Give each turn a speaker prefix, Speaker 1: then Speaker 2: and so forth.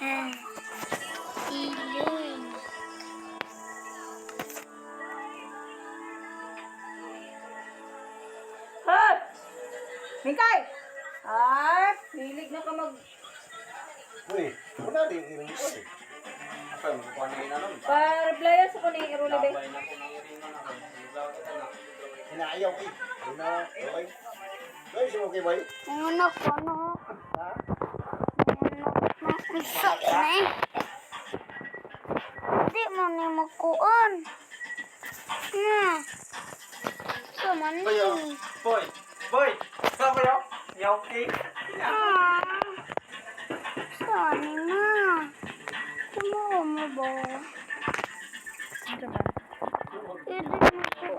Speaker 1: Ilong.
Speaker 2: Hop! Mikay! Ay, hilig na ka mag...
Speaker 3: Uy, wala din iring ko eh.
Speaker 4: Apa, magkukuha na yun na nun.
Speaker 2: Pa-replyan sa ko ni Iruli Bay.
Speaker 4: Labay na po ng iring na nun. Naglaw kita na.
Speaker 3: Hinaayaw ko eh. Una, okay. Guys, okay ba eh?
Speaker 1: Ano ko, ano?
Speaker 3: Ha?
Speaker 1: Isa na eh. Di mo ni makuon. Kaman ni.
Speaker 4: Boy! Boy! Saan ba yun? Yaw, okay?
Speaker 1: Saan na? Tumuha mo ba?
Speaker 2: Ito ba?
Speaker 1: Pwede mo ko.